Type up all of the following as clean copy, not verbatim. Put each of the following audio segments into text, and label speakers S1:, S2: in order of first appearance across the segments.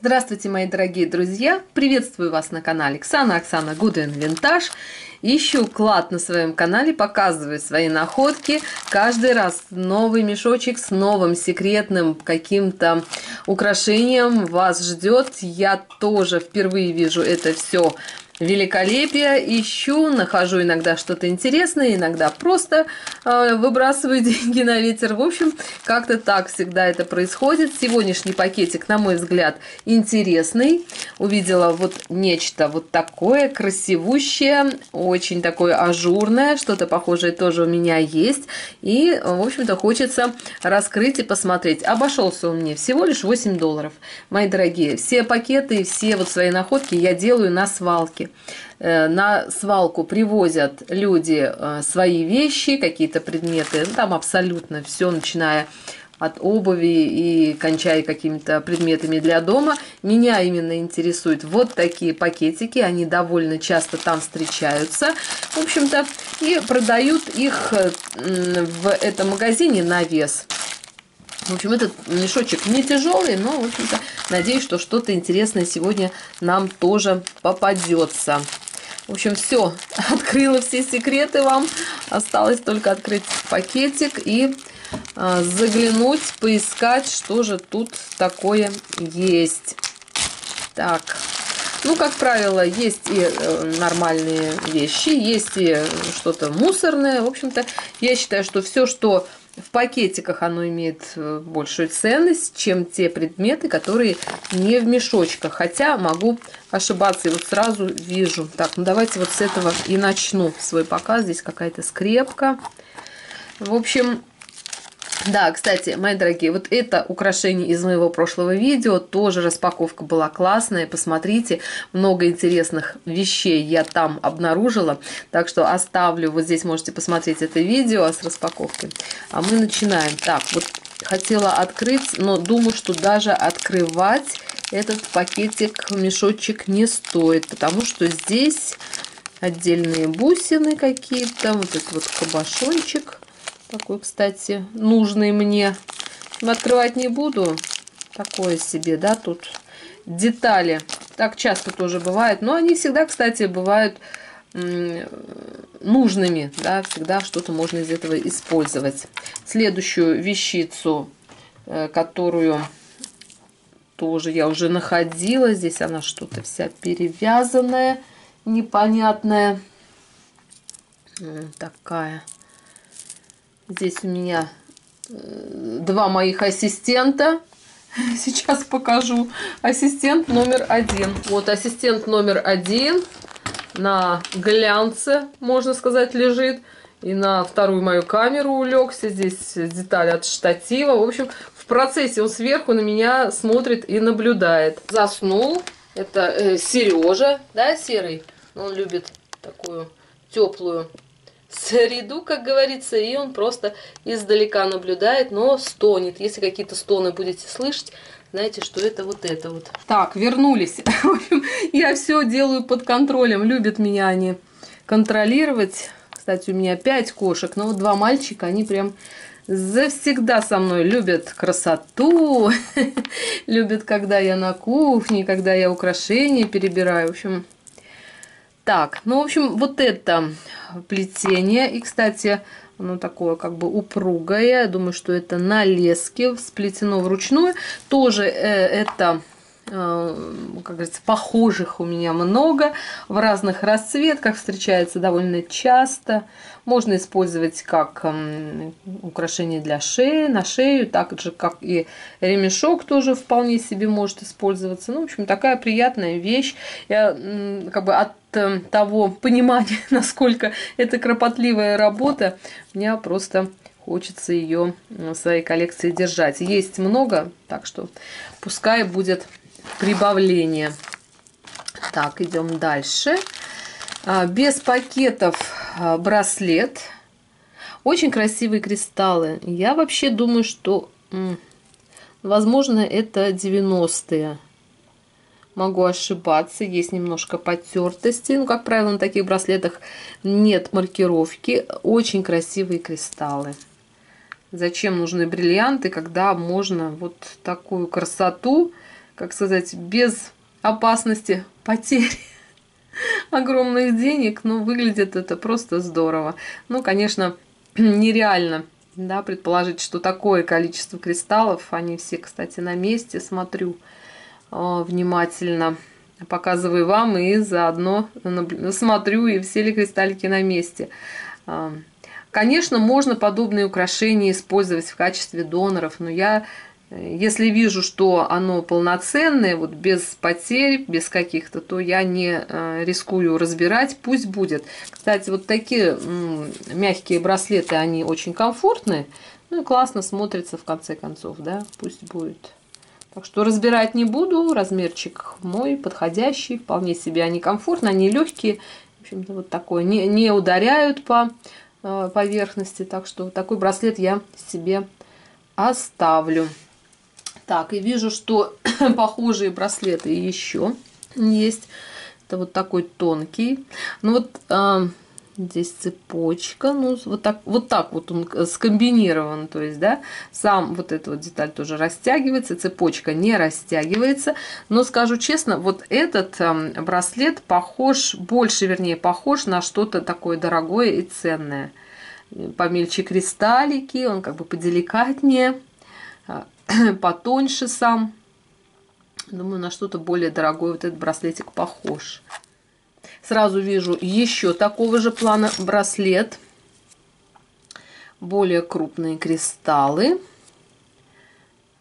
S1: Здравствуйте, мои дорогие друзья! Приветствую вас на канале Оксана Good and Vintage. Ищу клад на своем канале, показываю свои находки. Каждый раз новый мешочек с новым секретным каким-то украшением вас ждет. Я тоже впервые вижу это все великолепие. Ищу, нахожу иногда что-то интересное, иногда просто выбрасываю деньги на ветер. В общем, как-то так всегда это происходит. Сегодняшний пакетик, на мой взгляд, интересный. Увидела вот нечто вот такое красивущее, очень такое ажурное. Что-то похожее тоже у меня есть. И, в общем-то, хочется раскрыть и посмотреть. Обошелся он мне всего лишь $8. Мои дорогие, все пакеты, все вот свои находки я делаю на свалке. На свалку привозят люди свои вещи, какие-то предметы, там абсолютно все, начиная от обуви и кончая какими-то предметами для дома. Меня именно интересуют вот такие пакетики, они довольно часто там встречаются, в общем-то, и продают их в этом магазине на вес. В общем, этот мешочек не тяжелый, но, в общем-то, надеюсь, что что-то интересное сегодня нам тоже попадется. В общем, все, открыла все секреты вам. Осталось только открыть пакетик и заглянуть, поискать, что же тут такое есть. Так, ну, как правило, есть и нормальные вещи, есть и что-то мусорное. В общем-то, я считаю, что все, что в пакетиках, оно имеет большую ценность, чем те предметы, которые не в мешочках. Хотя могу ошибаться, и вот сразу вижу. Так, ну давайте вот с этого и начну свой показ. Здесь какая-то скрепка. В общем, да, кстати, мои дорогие, вот это украшение из моего прошлого видео, тоже распаковка была классная, посмотрите, много интересных вещей я там обнаружила, так что оставлю, вот здесь можете посмотреть это видео с распаковкой, а мы начинаем. Так, вот хотела открыть, но думаю, что даже открывать этот пакетик, мешочек не стоит, потому что здесь отдельные бусины какие-то, вот этот вот кабошончик. Такой, кстати, нужный мне. Открывать не буду. Такое себе, да, тут детали. Так часто тоже бывает. Но они всегда, кстати, бывают нужными. Да, всегда что-то можно из этого использовать. Следующую вещицу, которую тоже я уже находила. Здесь она что-то вся перевязанная, непонятная. Такая. Здесь у меня два моих ассистента. Сейчас покажу. Ассистент номер 1. Вот ассистент номер 1 на глянце, можно сказать, лежит. И на вторую мою камеру улегся. Здесь деталь от штатива. В общем, в процессе он сверху на меня смотрит и наблюдает. Заснул. Это Сережа, да, серый? Он любит такую теплую среду, как говорится, и он просто издалека наблюдает, но стонет. Если какие-то стоны будете слышать, знаете, что это вот это вот. Так, вернулись. В общем, я все делаю под контролем. Любят меня они контролировать. Кстати, у меня 5 кошек, но вот 2 мальчика, они прям завсегда со мной любят красоту, любят, когда я на кухне, когда я украшения перебираю. В общем, так, ну, в общем, вот это плетение. И, кстати, оно такое как бы упругое. Я думаю, что это на леске, сплетено вручную. Тоже это, как говорится, похожих у меня много. В разных расцветках встречается довольно часто. Можно использовать как украшение для шеи, на шею, так же, как и ремешок тоже вполне себе может использоваться. Ну, в общем, такая приятная вещь. Я как бы от того понимания, насколько это кропотливая работа, мне просто хочется ее в своей коллекции держать. Есть много, так что пускай будет прибавление. Так, идем дальше. Без пакетов браслет. Очень красивые кристаллы. Я вообще думаю, что, возможно, это 90-е. Могу ошибаться, есть немножко потертости. Ну, как правило, на таких браслетах нет маркировки. Очень красивые кристаллы. Зачем нужны бриллианты, когда можно вот такую красоту как сказать, без опасности потери огромных денег, но выглядит это просто здорово. Ну, конечно, нереально, да, предположить, что такое количество кристаллов. Они все, кстати, на месте. Смотрю внимательно, показываю вам и заодно смотрю, и все ли кристаллики на месте. Конечно, можно подобные украшения использовать в качестве доноров, но я, если вижу, что оно полноценное, вот без потерь, без каких-то, то я не рискую разбирать, пусть будет. Кстати, вот такие мягкие браслеты, они очень комфортные, ну и классно смотрятся в конце концов, да, пусть будет. Так что разбирать не буду, размерчик мой, подходящий, вполне себе они комфортные, они легкие, в общем-то вот такое, не ударяют по поверхности, так что такой браслет я себе оставлю. Так, и вижу, что похожие браслеты еще есть. Это вот такой тонкий. Ну вот здесь цепочка, ну вот так вот он скомбинирован, то есть, да, сам вот эта вот деталь тоже растягивается, цепочка не растягивается, но скажу честно, вот этот браслет похож, больше, вернее, похож на что-то такое дорогое и ценное. Помельче кристаллики, он как бы поделикатнее, потоньше сам. Думаю, на что-то более дорогое вот этот браслетик похож. Сразу вижу еще такого же плана браслет. Более крупные кристаллы.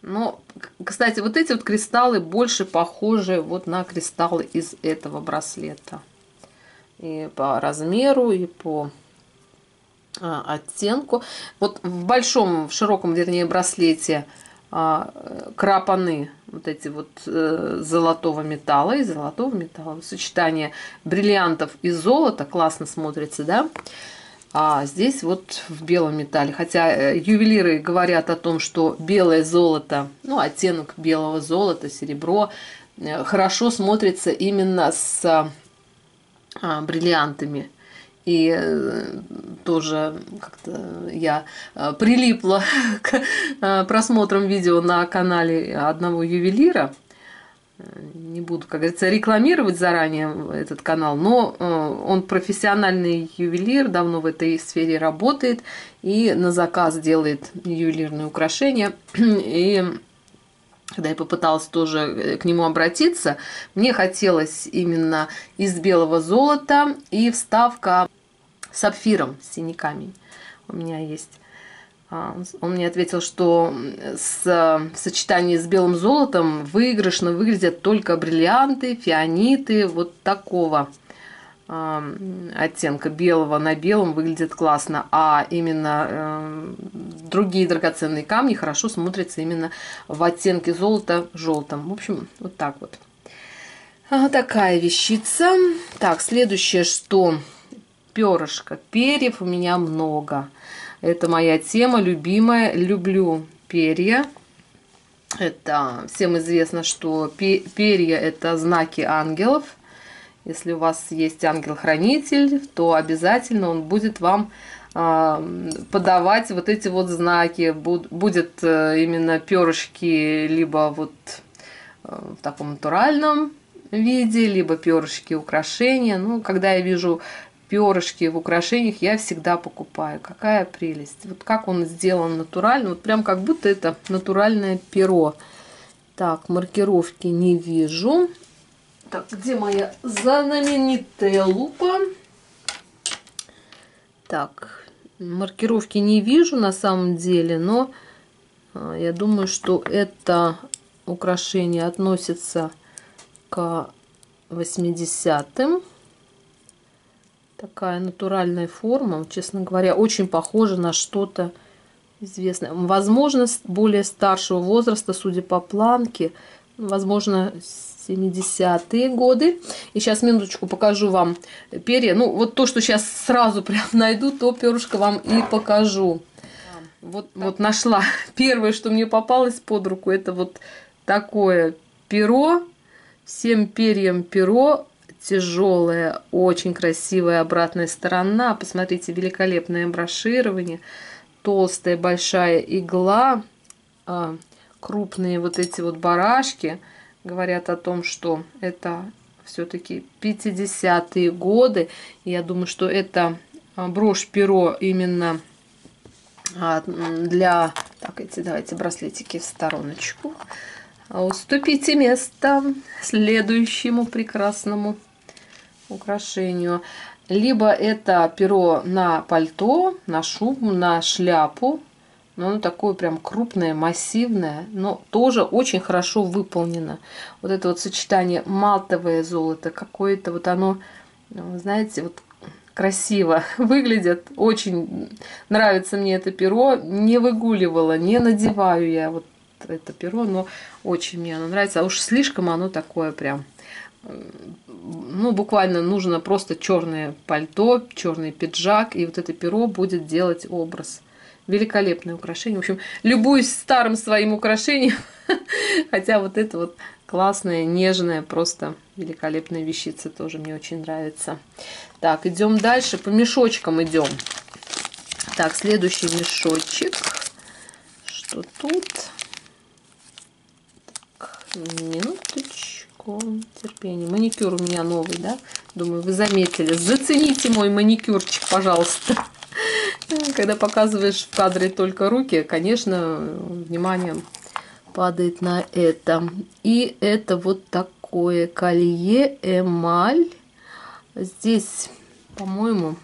S1: Но, кстати, вот эти вот кристаллы больше похожи вот на кристаллы из этого браслета. И по размеру, и по оттенку. Вот в большом, в широком, вернее, браслете клапаны вот эти вот золотого металла, из золотого металла, сочетание бриллиантов и золота классно смотрится, да, а здесь вот в белом металле, хотя ювелиры говорят о том, что белое золото, ну, оттенок белого золота, серебро, хорошо смотрится именно с бриллиантами. И тоже как-то я прилипла к просмотрам видео на канале одного ювелира. Не буду, как говорится, рекламировать заранее этот канал, но он профессиональный ювелир, давно в этой сфере работает и на заказ делает ювелирные украшения. И когда я попыталась тоже к нему обратиться, мне хотелось именно из белого золота и вставка с сапфиром, синий камень у меня есть. Он мне ответил, что в сочетании с белым золотом выигрышно выглядят только бриллианты, фианиты, вот такого оттенка белого на белом выглядит классно, а именно другие драгоценные камни хорошо смотрятся именно в оттенке золота желтом. В общем, вот так вот. Такая вещица. Так, следующее, что перышко. Перьев у меня много. Это моя тема, любимая. Люблю перья. Это всем известно, что перья – это знаки ангелов. Если у вас есть ангел-хранитель, то обязательно он будет вам подавать вот эти вот знаки. Будет именно перышки либо вот в таком натуральном виде, либо перышки украшения. Ну, когда я вижу перышки в украшениях, я всегда покупаю. Какая прелесть. Вот как он сделан натурально. Вот прям как будто это натуральное перо. Так, маркировки не вижу. Так, где моя знаменитая лупа? Так, маркировки не вижу на самом деле, но я думаю, что это украшение относится к 80-м. Такая натуральная форма, честно говоря, очень похожа на что-то известное. Возможно, более старшего возраста, судя по планке, возможно, 70-е годы. И сейчас, минуточку, покажу вам перья. Ну, вот то, что сейчас сразу прям найду, то перышко вам и покажу. Вот нашла. Первое, что мне попалось под руку, это вот такое перо. Всем перьям перо. Тяжелое, очень красивая обратная сторона. Посмотрите, великолепное броширование. Толстая большая игла. Крупные вот эти вот барашки. говорят о том, что это все-таки 50-е годы. Я думаю, что это брошь-перо именно для... Так, давайте браслетики в стороночку. Уступите место следующему прекрасному украшению. Либо это перо на пальто, на шубу, на шляпу. Но оно такое прям крупное, массивное, но тоже очень хорошо выполнено. Вот это вот сочетание матовое золото, какое-то вот оно, знаете, вот красиво выглядит. Очень нравится мне это перо. Не выгуливала, не надеваю я вот это перо, но очень мне оно нравится. А уж слишком оно такое прям... Ну, буквально нужно просто черное пальто, черный пиджак, и вот это перо будет делать образ. Великолепное украшение. В общем, любуюсь старым своим украшением. Хотя вот это вот классная, нежная, просто великолепная вещица тоже мне очень нравится. Так, идем дальше. По мешочкам идем. Так, следующий мешочек. Что тут? Так, минуточку. Терпение. Маникюр у меня новый, да? Думаю, вы заметили. Зацените мой маникюрчик, пожалуйста. Когда показываешь в кадре только руки, конечно, внимание падает на это. И это вот такое колье эмаль. Здесь, по-моему,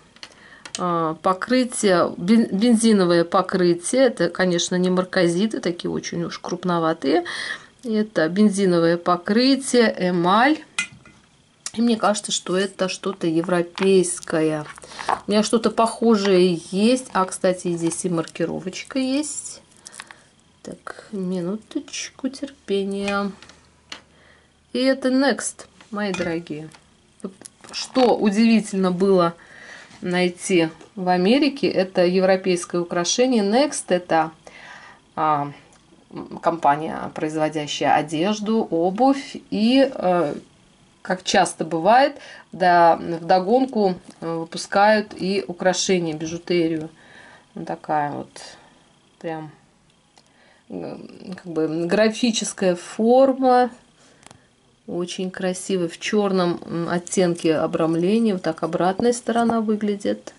S1: покрытие, бензиновое покрытие. Это, конечно, не марказиты, такие очень уж крупноватые. Это бензиновое покрытие, эмаль. И мне кажется, что это что-то европейское. У меня что-то похожее есть. А, кстати, здесь и маркировочка есть. Так, минуточку терпения. И это Next, мои дорогие. Вот что удивительно было найти в Америке, это европейское украшение. Next это компания, производящая одежду, обувь и... как часто бывает, да, вдогонку выпускают и украшения, бижутерию. Вот такая вот прям как бы графическая форма. Очень красивый. В черном оттенке обрамления. Вот так обратная сторона выглядит.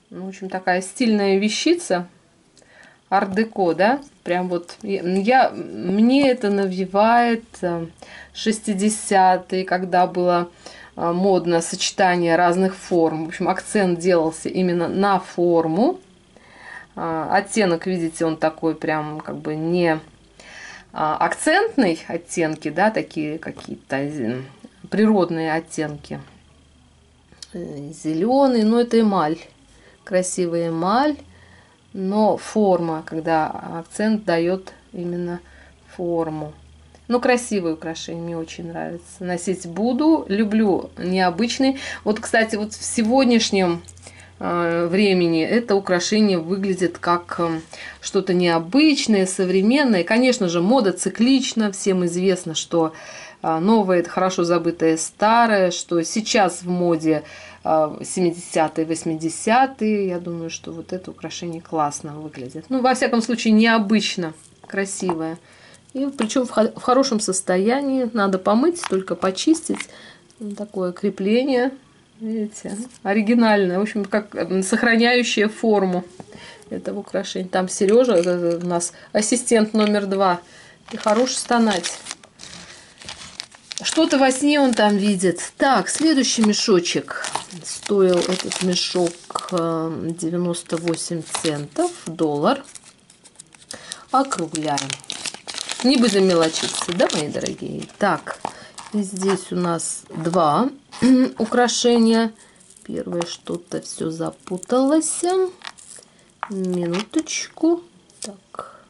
S1: Ну, в общем, такая стильная вещица. Арт-деко, да? Прям вот мне это навевает 60-е, когда было модно сочетание разных форм. В общем, акцент делался именно на форму. Оттенок, видите, он такой прям как бы не акцентный оттенки, да, такие какие-то природные оттенки. Зеленый, но это эмаль. Красивая эмаль. Но форма, когда акцент дает именно форму. Ну, красивые украшения, мне очень нравится. Носить буду, люблю необычный. Вот, кстати, вот в сегодняшнем времени это украшение выглядит как что-то необычное, современное. Конечно же, мода циклична. Всем известно, что новое – это хорошо забытое старое, что сейчас в моде 70-е, 80-е. Я думаю, что вот это украшение классно выглядит. Ну, во всяком случае, необычно, красивое. И причем в хорошем состоянии. Надо помыть, только почистить. Такое крепление, видите, оригинальное. В общем, как сохраняющее форму этого украшения. Там Сережа, у нас ассистент номер 2. И хорош стонать. Что-то во сне он там видит. Так, следующий мешочек. Стоил этот мешок 98 центов, $1. Округляем. Не будем мелочиться, да, мои дорогие? Так, и здесь у нас 2 украшения. Первое, что-то все запуталось. Минуточку. Так.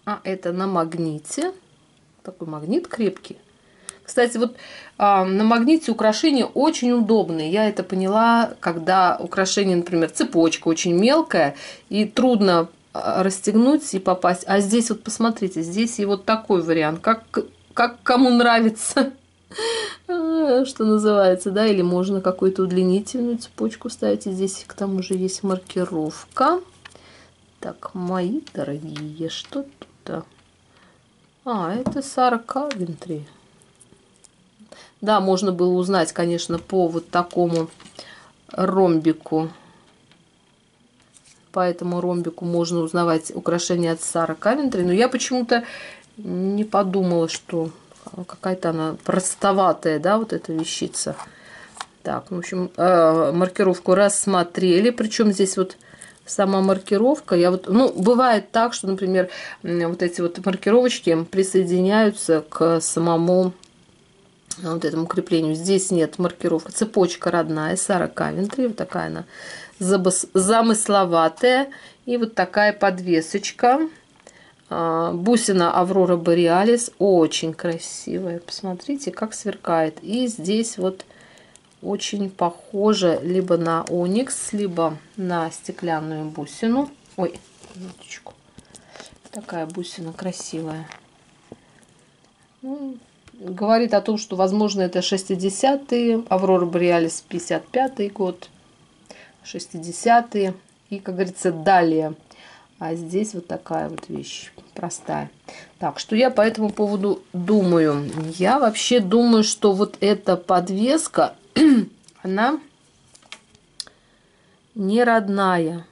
S1: А это на магните. Такой магнит крепкий. Кстати, вот на магните украшения очень удобные. Я это поняла, когда украшение, например, цепочка очень мелкая и трудно расстегнуть и попасть. А здесь вот посмотрите, здесь и вот такой вариант, как кому нравится, что называется, да, или можно какую-то удлинительную цепочку ставить. И здесь к тому же есть маркировка. Так, мои дорогие, что тут? А, это Сара Кавентри. Да, можно было узнать, конечно, по вот такому ромбику. По этому ромбику можно узнавать украшения от Сара Кавентри. Но я почему-то не подумала, что какая-то она простоватая, да, вот эта вещица. Так, в общем, маркировку рассмотрели. Причем здесь вот сама маркировка. Я вот, ну, бывает так, что, например, вот эти вот маркировочки присоединяются к самому вот этому креплению. Здесь нет маркировки. Цепочка родная, Сара Кавентри. Вот такая она замысловатая. И вот такая подвесочка. Бусина Аврора Бореалис. Очень красивая. Посмотрите, как сверкает. И здесь вот очень похоже либо на оникс, либо на стеклянную бусину. Ой, минуточку. Такая бусина красивая. Ну, говорит о том, что, возможно, это 60-е, Аврора Бореалис 55-й год, 60-е и, как говорится, далее. А здесь вот такая вот вещь простая. Так, что я по этому поводу думаю? Я вообще думаю, что вот эта подвеска, она не родная.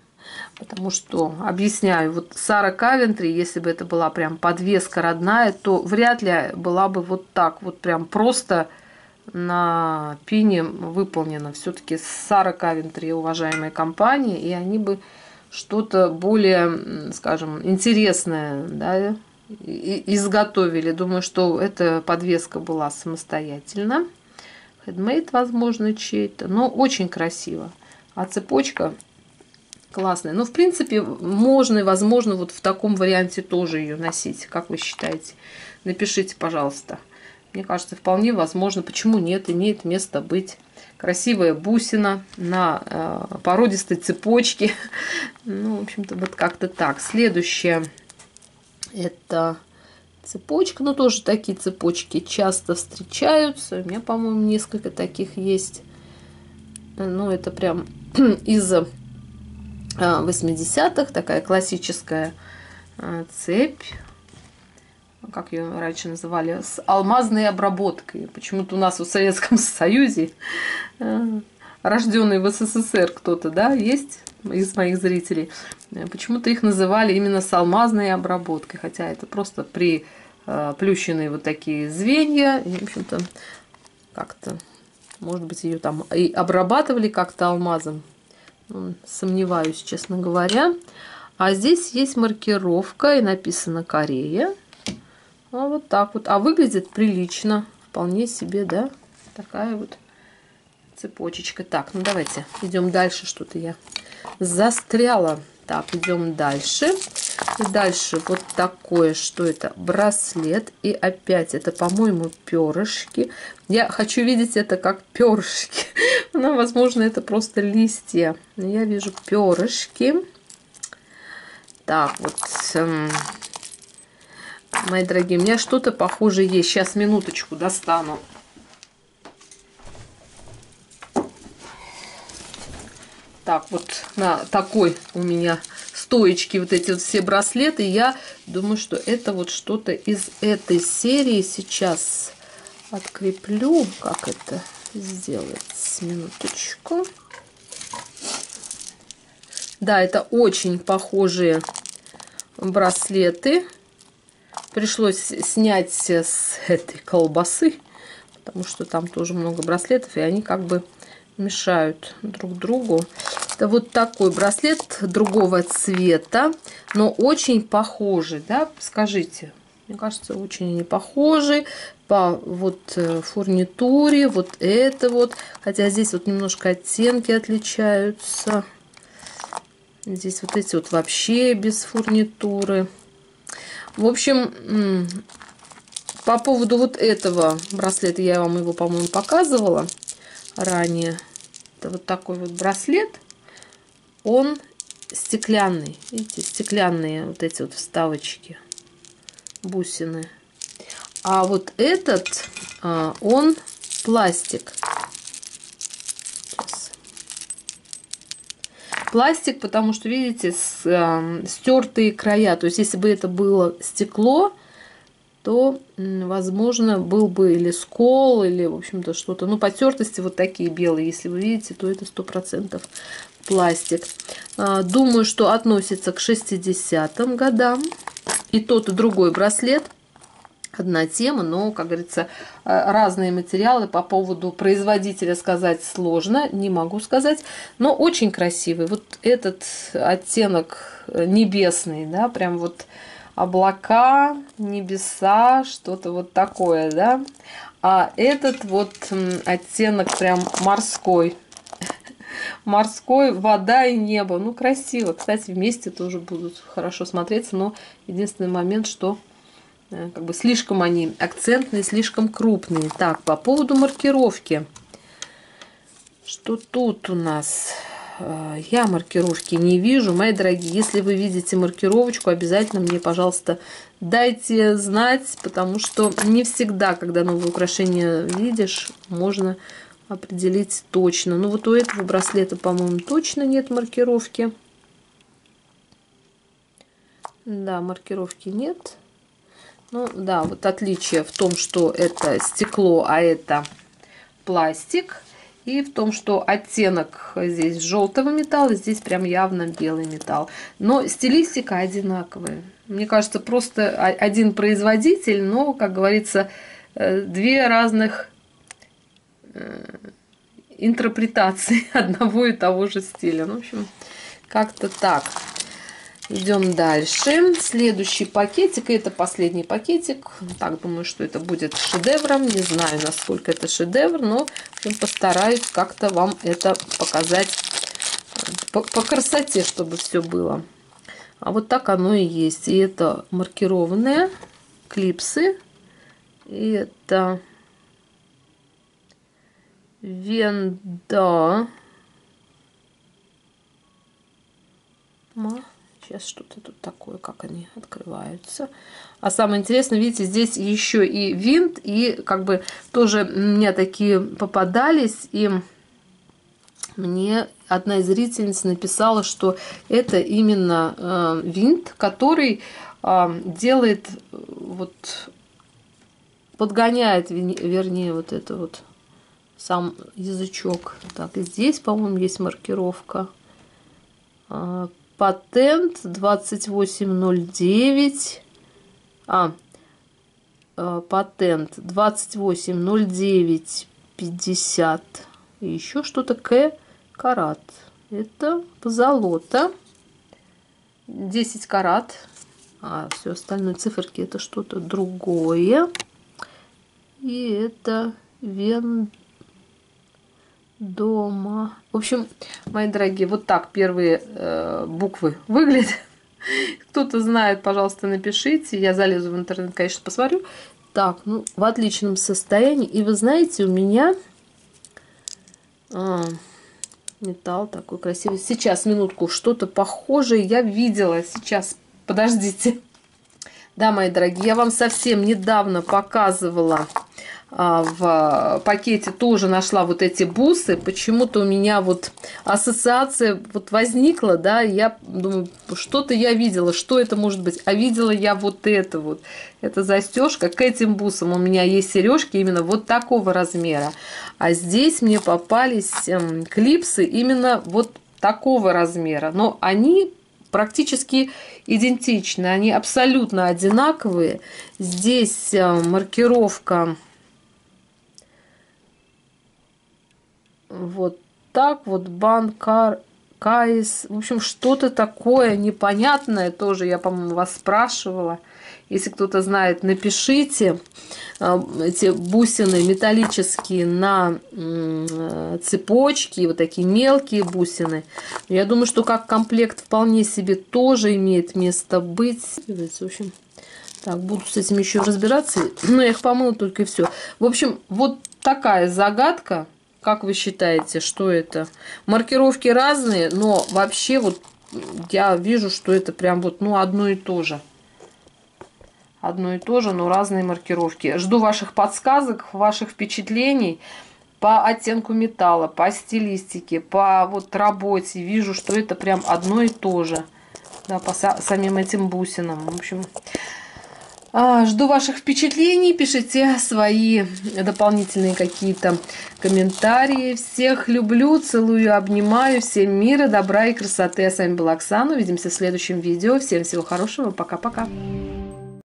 S1: Потому что, объясняю, вот Сара Кавентри, если бы это была прям подвеска родная, то вряд ли была бы вот так, вот прям просто на пине выполнена. Все-таки Сара Кавентри уважаемая компания, и они бы что-то более, скажем, интересное, да, изготовили. Думаю, что эта подвеска была самостоятельно. Хендмейд, возможно, чей-то, но очень красиво. А цепочка классная. Но, в принципе, можно и возможно вот в таком варианте тоже ее носить. Как вы считаете? Напишите, пожалуйста. Мне кажется, вполне возможно. Почему нет? Имеет место быть. Красивая бусина на породистой цепочке. Ну, в общем-то, вот как-то так. Следующее. Это цепочка. Ну, тоже такие цепочки часто встречаются. У меня, по-моему, несколько таких есть. Ну, это прям из 80-х. Такая классическая цепь. Как ее раньше называли, с алмазной обработкой. Почему-то у нас в Советском Союзе, рожденный в СССР кто-то, да, есть из моих зрителей, почему-то их называли именно с алмазной обработкой, хотя это просто приплющенные вот такие звенья, и, в общем-то, как-то, может быть, ее там и обрабатывали как-то алмазом, сомневаюсь, честно говоря. А здесь есть маркировка, и написано Корея. А вот так вот. А выглядит прилично. Вполне себе, да? Такая вот цепочечка. Так, ну давайте идем дальше. Что-то я застряла. Так, идем дальше. И дальше вот такое, что это? Браслет. И опять это, по-моему, перышки. Я хочу видеть это как перышки. Но, возможно, это просто листья. Но я вижу перышки. Так, вот... Мои дорогие, у меня что-то похожее есть. Сейчас, минуточку, достану. Так, вот на такой у меня стоечке вот эти вот все браслеты. Я думаю, что это вот что-то из этой серии. Сейчас откреплю. Как это сделать? Минуточку. Да, это очень похожие браслеты. Пришлось снять с этой колбасы, потому что там тоже много браслетов, и они как бы мешают друг другу. Это вот такой браслет другого цвета, но очень похожий, да, скажите. Мне кажется, очень они похожи по вот фурнитуре, вот это вот. Хотя здесь вот немножко оттенки отличаются. Здесь вот эти вот вообще без фурнитуры. В общем, по поводу вот этого браслета, я вам его, по-моему, показывала ранее. Это вот такой вот браслет. Он стеклянный. Видите, стеклянные вот эти вот вставочки, бусины. А вот этот, он пластик. Сейчас. Пластик, потому что, видите, стертые края. То есть, если бы это было стекло, то, возможно, был бы или скол, или, в общем-то, что-то. Ну, потертости вот такие белые, если вы видите, то это 100% пластик. Думаю, что относится к 60-м годам. И тот, и другой браслет. Одна тема, но, как говорится, разные материалы. По поводу производителя сказать сложно, не могу сказать, но очень красивый. Вот этот оттенок небесный, да, прям вот облака, небеса, что-то вот такое, да. А этот вот оттенок прям морской. Морской, вода и небо. Ну, красиво. Кстати, вместе тоже будут хорошо смотреться, но единственный момент, что как бы слишком они акцентные, слишком крупные. Так, по поводу маркировки. Что тут у нас? Я маркировки не вижу. Мои дорогие, если вы видите маркировочку, обязательно мне, пожалуйста, дайте знать, потому что не всегда, когда новые украшения видишь, можно определить точно. Ну, вот у этого браслета, по-моему, точно нет маркировки. Да, маркировки нет. Ну, да, вот отличие в том, что это стекло, а это пластик. И в том, что оттенок здесь желтого металла, здесь прям явно белый металл. Но стилистика одинаковая. Мне кажется, просто один производитель, но, как говорится, две разных интерпретации одного и того же стиля. Ну, в общем, как-то так. Идем дальше. Следующий пакетик. И это последний пакетик. Так, думаю, что это будет шедевром. Не знаю, насколько это шедевр, но в общем, постараюсь как-то вам это показать по красоте, чтобы все было. А вот так оно и есть. И это маркированные клипсы. И это Венда. Сейчас что-то тут такое, как они открываются. А самое интересное, видите, здесь еще и винт, и как бы тоже мне такие попадались, и мне одна из зрительниц написала, что это именно винт, который делает, вот, подгоняет, вернее, вот это вот сам язычок. Так, и здесь, по-моему, есть маркировка. Патент 2809. Патент 280950. И еще что-то карат. Это позолота. 10 карат. А все остальное циферки это что-то другое. И это дома. В общем, мои дорогие, вот так первые буквы выглядят. Кто-то знает, пожалуйста, напишите. Я залезу в интернет, конечно, посмотрю. Так, ну, в отличном состоянии. И вы знаете, у меня металл такой красивый. Сейчас, минутку, что-то похожее я видела. Сейчас, подождите. Да, мои дорогие, я вам совсем недавно показывала в пакете, тоже нашла вот эти бусы. Почему-то у меня вот ассоциация вот возникла, да, я думаю, что-то я видела, что это может быть, а видела я вот это вот. Это застежка к этим бусам. У меня есть сережки именно вот такого размера, а здесь мне попались клипсы именно вот такого размера, но они практически идентичны, они абсолютно одинаковые. Здесь маркировка вот так вот, банкар, кайс, в общем, что-то такое непонятное, тоже я, по-моему, вас спрашивала. Если кто-то знает, напишите. Эти бусины металлические на цепочке, вот такие мелкие бусины. Я думаю, что как комплект вполне себе тоже имеет место быть. В общем, так, буду с этим еще разбираться. Но я их помыла только и все. В общем, вот такая загадка. Как вы считаете, что это? Маркировки разные, но вообще вот я вижу, что это прям вот, ну, одно и то же. Одно и то же, но разные маркировки. Жду ваших подсказок, ваших впечатлений по оттенку металла, по стилистике, по вот работе. Вижу, что это прям одно и то же. Да, по самим этим бусинам. В общем, Жду ваших впечатлений, пишите свои дополнительные какие-то комментарии. Всех люблю, целую, обнимаю. Всем мира, добра и красоты. А с вами была Оксана. Увидимся в следующем видео. Всем всего хорошего. Пока-пока.